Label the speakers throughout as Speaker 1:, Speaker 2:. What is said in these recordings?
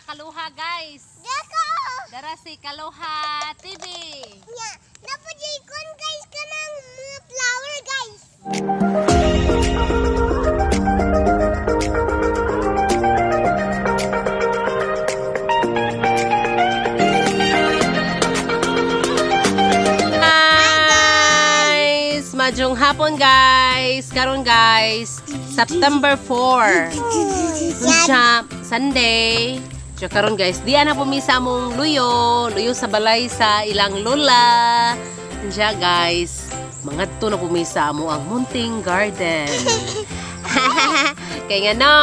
Speaker 1: Kaluha guys.
Speaker 2: Dako!
Speaker 1: Dara si Kaluha TV.
Speaker 2: Nya, napajikon guys ka ng mga flower guys.
Speaker 1: Guys, majong hapon guys. Karon guys, September 4. Unsa Sunday. So karon guys, diya na pumisa mong luyo sa balay sa ilang lola. Unsa guys, mangadto na pumisa mo ang munting garden. Kay nga no,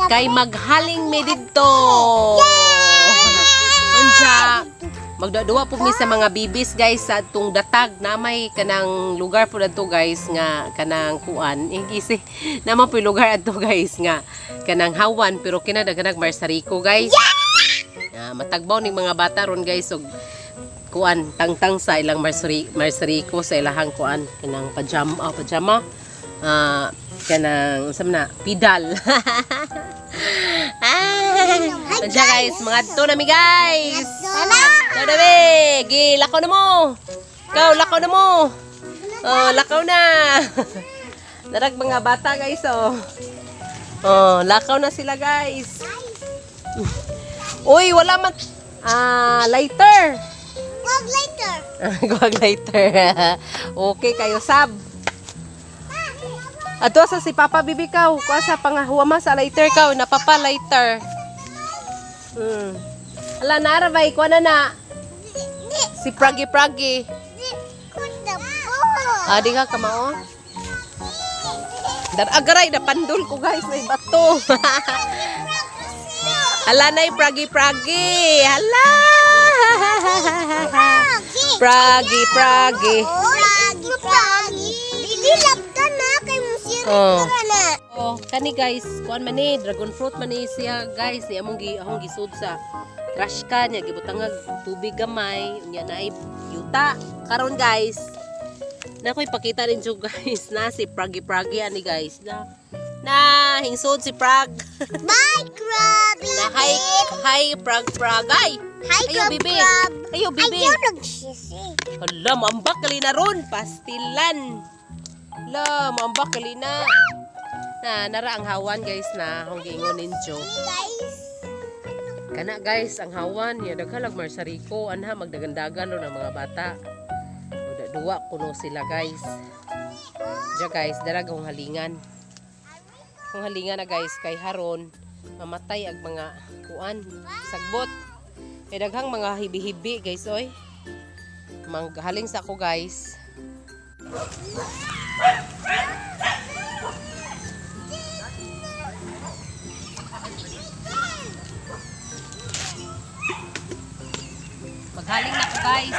Speaker 1: kay maghaling mi didto. Unsa magdaduwa po mi sa mga bibis guys sa atong datag na may kanang lugar po dito guys nga kanang kuan ingisi naman po lugar adto guys nga kanang hawan pero kinadaganag marsariko guys. Matagbaw ning mga bata ron guys og kuan tangtang sa ilang marsariko sa ilahang kuan kanang pajama kanang unsa na pidal. Unsa guys, mga adto na mi guys. Tadabi, lakaw na mo. Ikaw, lakaw na mo. Oh, lakaw na. Darag mga bata guys, oh. Oh, lakaw na sila guys. Uy, wala man lighter.
Speaker 2: Wag later.
Speaker 1: Wag lighter. Okay kayo sab. Ato sa si Papa Bibi kaw, kuha sa pangahuwa sa lighter kaw, napapa lighter. Ala narabay kuha na. Si Pragi. Di ka kamao. Agaray na pandul ko guys, may bato. Hala na Pragi. Hala. Pragi.
Speaker 2: Dili labta na kay musir na.
Speaker 1: Oh, kani guys, kuan man ni dragon fruit man ni siya guys, ni among gisud sa trash can nya gibutangag tubig gamay, unya naay yuta. Karon guys, na ko ipakita din jo guys na si Pragi ani guys na hingsod si Prag.
Speaker 2: Bye, Krabby.
Speaker 1: Na hi Prag. Ay.
Speaker 2: Hi,
Speaker 1: Ayo bibi. Ayo bibi.
Speaker 2: Ayaw nagsisi.
Speaker 1: Hala, maambak kali na ron, pastilan. Hala, maambak kali na. Nara ang hawan guys na akong giingon ninyo.
Speaker 2: Guys.
Speaker 1: Kana guys, ang hawan ya daghalag marsariko anha magdagandagan ron ang mga bata. Duwa kuno sila guys. Diya guys, dara kong halingan. Kung halingan na guys kay haron mamatay ang mga kuan sagbot. Kay daghang mga hibi-hibi guys oy. Manghaling sa ako guys. Maghaling na ako guys.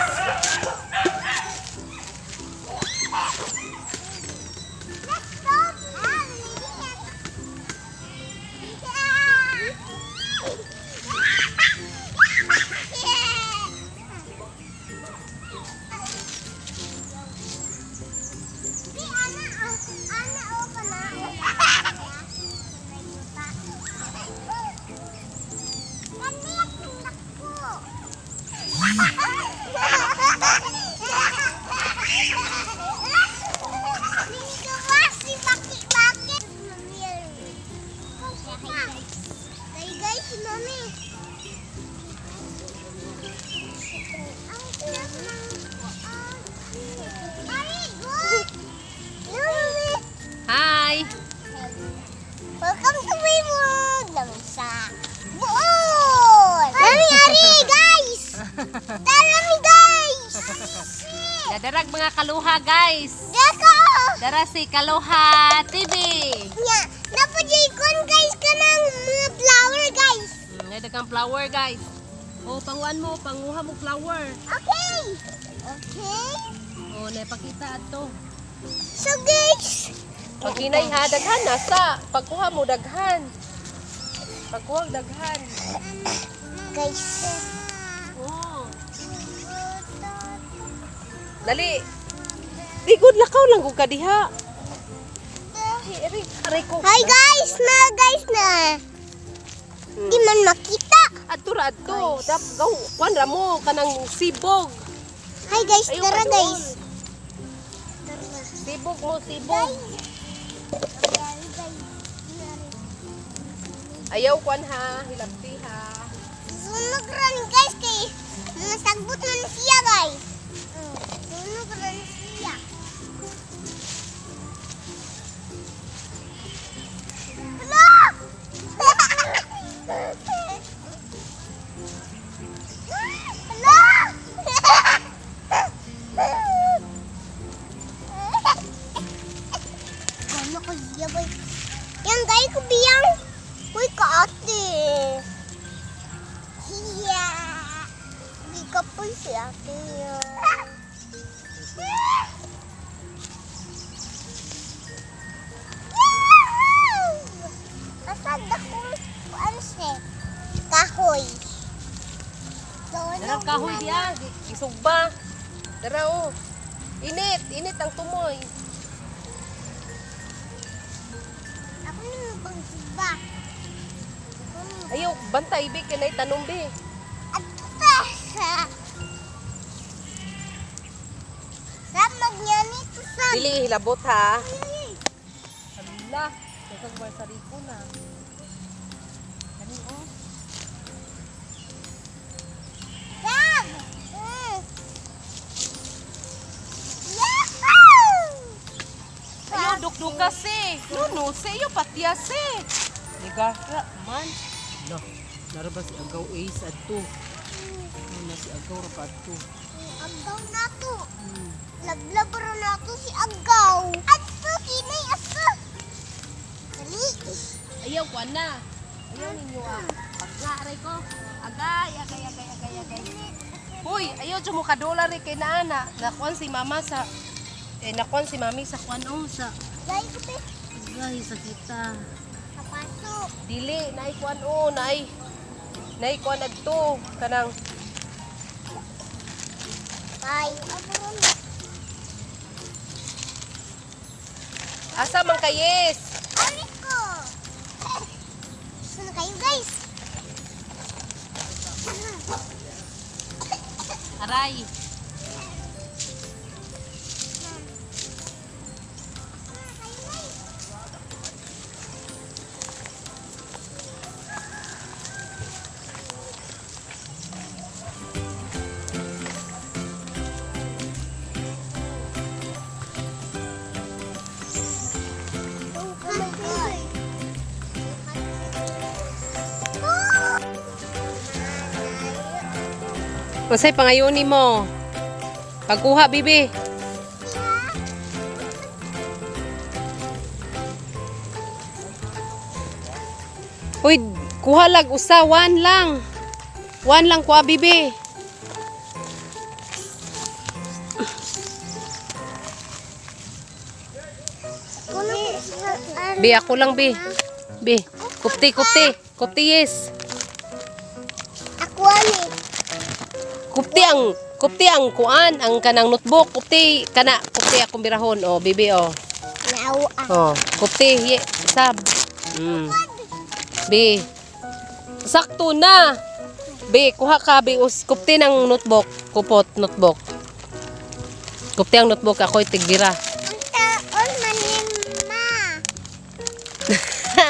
Speaker 1: Hi!
Speaker 2: Welcome to my world! Lamsa! Buon! Ari, guys! Tara guys!
Speaker 1: Dadarag mga kaluha guys.
Speaker 2: Dako!
Speaker 1: Dara si Kaluha TV.
Speaker 2: Nya, napajikon guys ka ng mga flower guys.
Speaker 1: Dagang flower guys. Oh, panguha mo flower.
Speaker 2: Okay! Okay?
Speaker 1: Oh, naipakita ato.
Speaker 2: So guys,
Speaker 1: Paghinay ha, daghan na sa. Pagkuha mo daghan. Pagkuha daghan.
Speaker 2: guys.
Speaker 1: Oh. Dali. Di good lakaw lang ko kadiha. Aray ko.
Speaker 2: Hi guys na! Di man makita.
Speaker 1: ra to. Dap gaw kwan ra mo kanang sibog.
Speaker 2: Hi guys,
Speaker 1: Ayaw
Speaker 2: tara
Speaker 1: ka
Speaker 2: guys.
Speaker 1: doon.
Speaker 2: Tara.
Speaker 1: Sibog mo, sibog. Ayaw kwan ha, hilabti ha.
Speaker 2: Sunog ron guys kay masagbot man siya guys. Sunog ron siya. Ano ko siya boy? Yang guys ko biyang. Uy, kaate. Iya. Di ka po si ate yan. Asad akong ano siya? Kahoy.
Speaker 1: Darang kahoy diya, isugba. Dara oh. Init, init ang tumoy.
Speaker 2: Ako nang bang siba.
Speaker 1: Ayaw, bantay bi kanay tanong bi.
Speaker 2: At pesa. Saan magnyani to sa?
Speaker 1: Dili hilabot ha. Hala, kasag sa riko na. Kani oh.
Speaker 2: Saan? Yahoo!
Speaker 1: Ayaw, dukduk kasi. Nuno, sayo patya se. Ligasya, man. No, naraba si Agaw Ace at to. Na si Agaw ra pa at to.
Speaker 2: Agaw na to. Lablab ro na to si Agaw. At to, kinay ato. Dali.
Speaker 1: Ayaw, kwan na. Ayaw ninyo ah. Paglaray ko. Agay, agay, agay, agay, agay. Hoy, ayaw dyan mo ka-dollar kay naana. Nakuan si mama sa... nakuan si mami sa kwan sa...
Speaker 2: Dali ko pe.
Speaker 1: Agay, sa kita.
Speaker 2: Kapasok.
Speaker 1: Dili, naay kwan naay kwan agto. Kanang...
Speaker 2: Ay, abon.
Speaker 1: Asa man kayes?
Speaker 2: Ari ko. Saan kayo guys?
Speaker 1: Aray.
Speaker 2: Oh my God.
Speaker 1: Masay pangayuni mo. Pagkuha, bibi. Uy, kuha lag usa, 1 lang. 1 lang kuha, bibi. Bi, ako lang, bi. Bi, kupti, kupti. Kupti, yes.
Speaker 2: Ako ani.
Speaker 1: Kupti ang kuan, ang kanang notebook. Kupti, kupti akong birahon. Oh, bibi, oh.
Speaker 2: Yawa.
Speaker 1: Oh, kupti, sab. Bi, sakto na. Bi, kuha ka, bi, kupti ng notebook. Kupot, notebook. Kupti ang notebook, ako'y tigbira.
Speaker 2: Ang taon manima.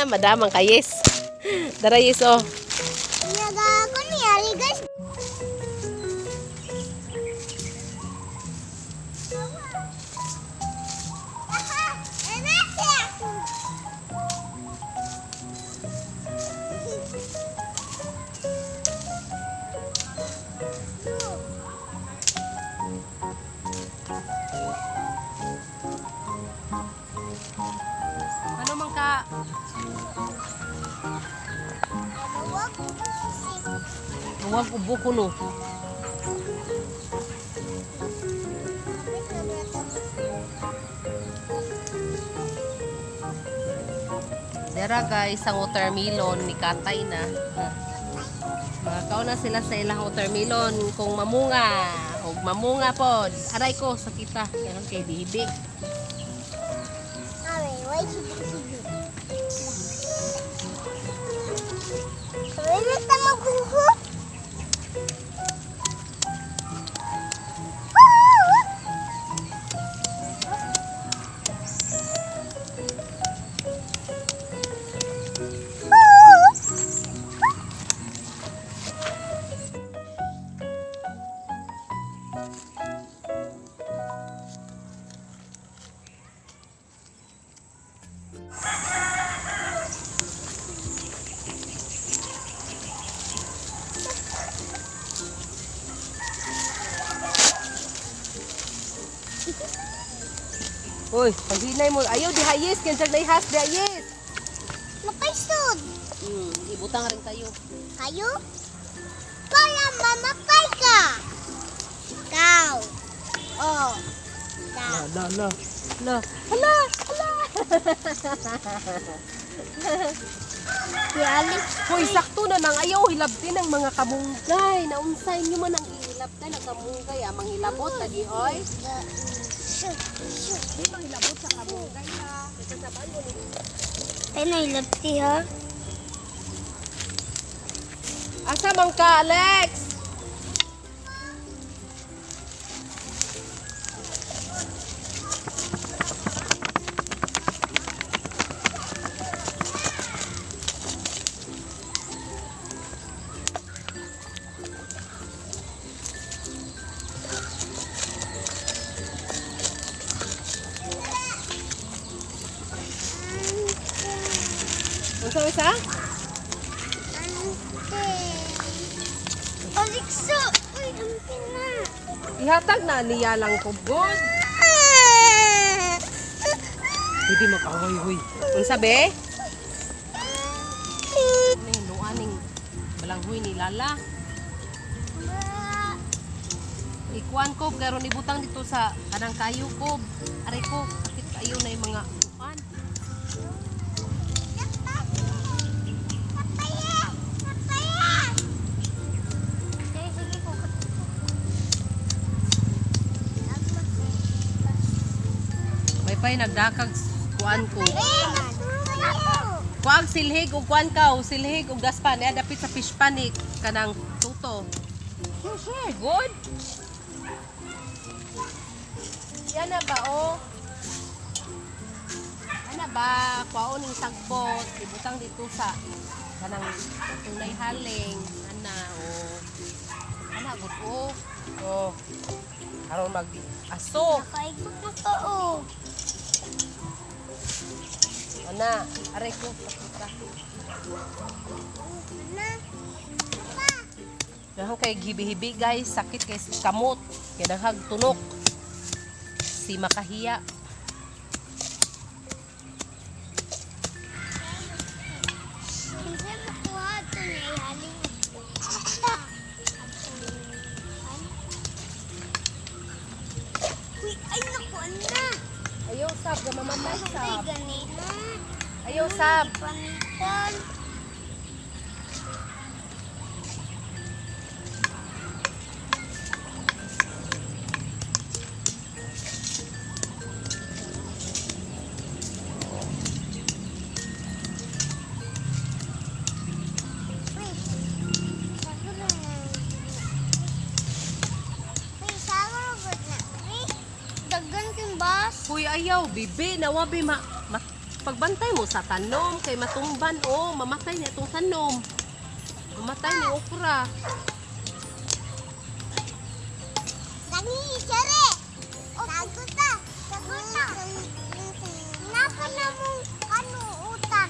Speaker 1: Madamang ka, yes. Dara, yes, oh.
Speaker 2: Yaga ako niyari guys. Aha, enase.
Speaker 1: Ano man ka?
Speaker 2: Wag mo isip.
Speaker 1: Huwag ubo ko, no. Dara guys, ang watermelon ni Katay na. Makakaw na sila sa ilang watermelon kung mamunga. O mamunga po. Aray ko, sakita. Yan kay Bibi.
Speaker 2: Awe, why sibuk-sibuk? Kami na ta maghuhop.
Speaker 1: Uy, paghinay mo. Ayaw, di hayis. Kaya na ihas, di hayis.
Speaker 2: Mapaisod.
Speaker 1: Ibutang rin tayo.
Speaker 2: Kayo? Para mamapay ka. Ikaw. Oh. Ikaw.
Speaker 1: La. Hala.
Speaker 2: Si Alice.
Speaker 1: Hoy, sakto na nang ayaw hilabtin ng mga kamunggay. Naunsay nyo man ang ihilabtan ng kamunggay. Amang hilabot na di, oy. Di mang hilabot sa kamunggay ha. Kasabaan mo ni.
Speaker 2: Ay, nailapti ha.
Speaker 1: Asa man ka, Alex? Unsa isa?
Speaker 2: Alikso! Uy, ampin na.
Speaker 1: Ihatag na niya lang ko, God. Hindi makahoy-hoy. Unsa be? Ni nuaning balanghoy ni Lala. Ikuan ko karon ibutang dito sa kanang kayo ko. Aray ko, sakit kayo na yung mga upan. May pa'y nagdakag kuan ko. Kuang silhig o kuan ka o silhig o gaspan. Eh, dapit sa fish panic kanang tuto. Good. Yan na ba oh? Ano ba? Kuaon ng sagbot. Ibutang dito sa kanang tunay haling. Ana oh. Ana good oh. Oh. Aron mag aso.
Speaker 2: Nakaikot na to, oh.
Speaker 1: Ana, aray ko pakita. Dahang kay gibi-hibi guys, sakit kay kamot. Kaya daghag tunok. Si makahiya.
Speaker 2: Hindi makuha ito na ihaling. Uy, ay nakuha na.
Speaker 1: Ayaw sab, gamamatay
Speaker 2: Ay,
Speaker 1: sab.
Speaker 2: ganito.
Speaker 1: Ayaw sab.
Speaker 2: Panitan. Daggan king bas.
Speaker 1: Uy, ayaw, bibi, nawabi pagbantay mo sa tanom, kay matumban, oh, mamatay na itong tanom. Mamatay ni okra.
Speaker 2: Dagi, sere. Saguta. Saguta. Napa na mong ano, utan.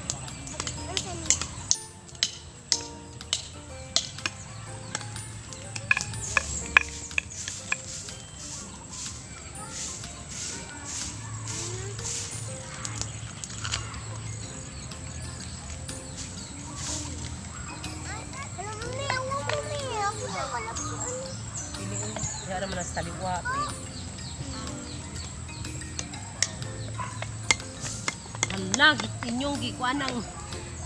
Speaker 2: Alam mo, may ako mami. Ako na wala po ano.
Speaker 1: Piliin, kaya naman ang taliwa, eh. Hala, inyong gikuan ang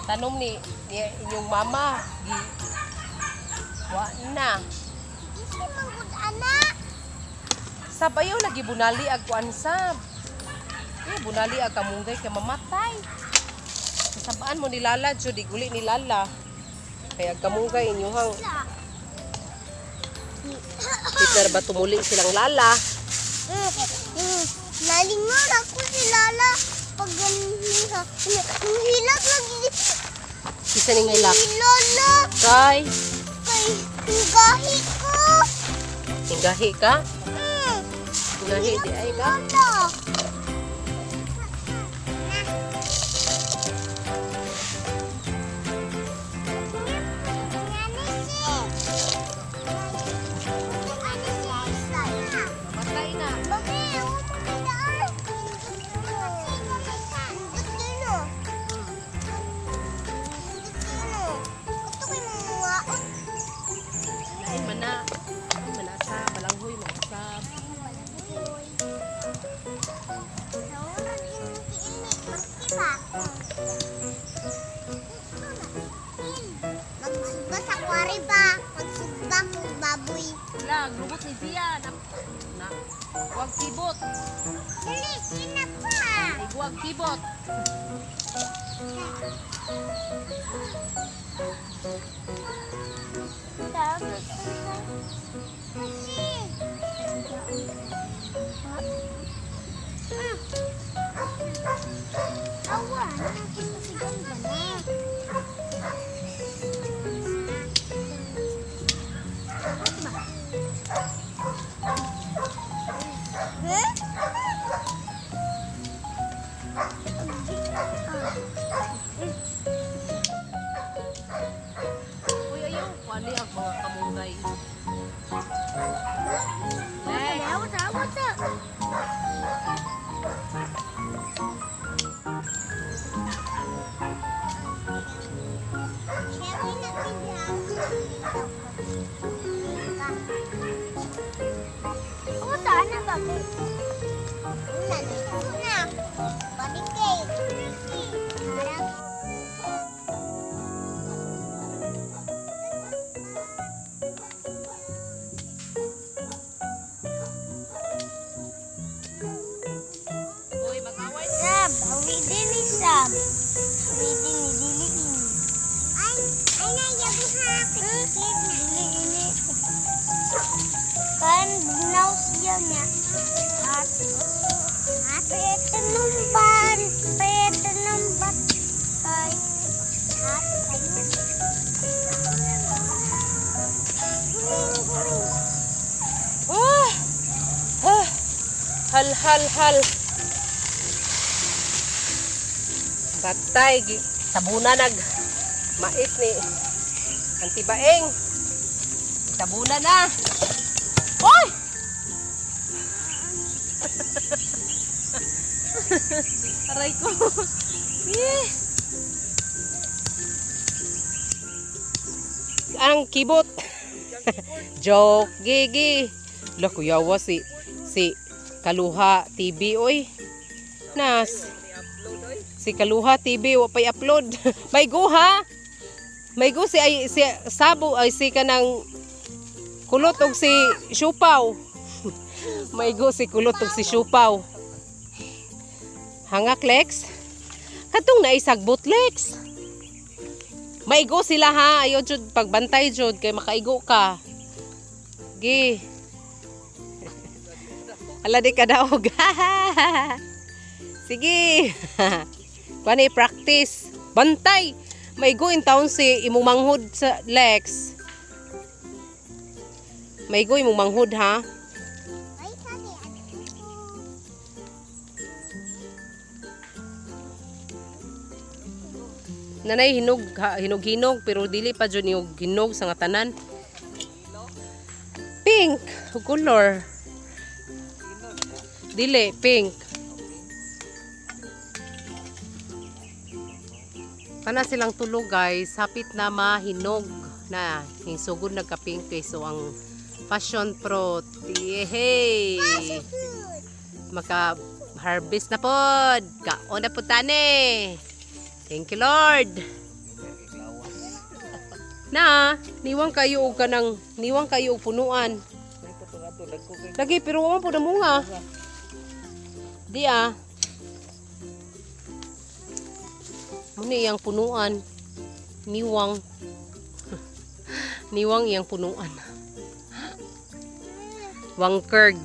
Speaker 1: tanom ni inyong mama. Wa na.
Speaker 2: Isi manggod anak.
Speaker 1: Sabayaw lagi bunali ag kuan sab. Eh bunali ag kamunggay kay mamatay. Sabaan mo ni Lala, jud di guli ni Lala. Kaya kamunggay inyuhang Peter ba tumuli silang Lala?
Speaker 2: Nalingon ako si Lala. Pag ganiha. Ang hilag lagi.
Speaker 1: Kisa ning ilak.
Speaker 2: Si Lala.
Speaker 1: Kay,
Speaker 2: Kay gahi ko.
Speaker 1: gahi ka?
Speaker 2: Hmm.
Speaker 1: Gahi di ay ka?
Speaker 2: Lala.
Speaker 1: Mamatay na.
Speaker 2: Ari ba, magsugba kong baboy.
Speaker 1: Wala, lubot ni Zia. Na, huwag kibot.
Speaker 2: Dali, sina pa.
Speaker 1: Ay, huwag kibot.
Speaker 2: Tapos, kasi. Awa, nakikasigan ba na?
Speaker 1: Uy, ayaw. Wali ang mga kamunggay. Next. Uy, mag-away.
Speaker 2: Sab, awi din ni Sab. Awi din ni Dili ini. Ay nayabi ha. Kikit Dili ini. Kan binaw siya niya. At petanumban. Petanumban. Ay. At kayo.
Speaker 1: Oh! Ah! Hal, hal, hal. Batay, sabuna nag mais ni Antibaeng. Sabuna na. Oy! Aray ko. Eh. Ang kibot. Joke, gigi. La kuyawa si Kaluha TV oy. Nas. Si Kaluha TV wa pay upload. May go ha. May go si Sabo ay si kanang kulot og si Siupaw. May go si kulot og si Siupaw. Hangak Lex. Katong naisagbot Lex. May go sila ha. Ayo jud pagbantay jud kay makaigo ka. Gi. Ala di ka daog. Sige. Kani practice. Bantay. May go in town si imong manghud sa Lex. May go imong manghud ha.
Speaker 2: Ay sabi.
Speaker 1: Nanay hinog pero dili pa jud yung hinog sa nga tanan. Pink color. Dili pink. Kana silang tulo guys, hapit na mahinog na. Hinsugod nagka-pink so ang passion fruit. Yehey! Maka harvest na pod. Kaon na po tani. Thank you Lord. Na, niwang kayo og kanang niwang kayo og punuan. Lagi pero wa po na munga. Di ah. Muni iyang punuan. Niwang. Niwang iyang punuan. Wangkerg.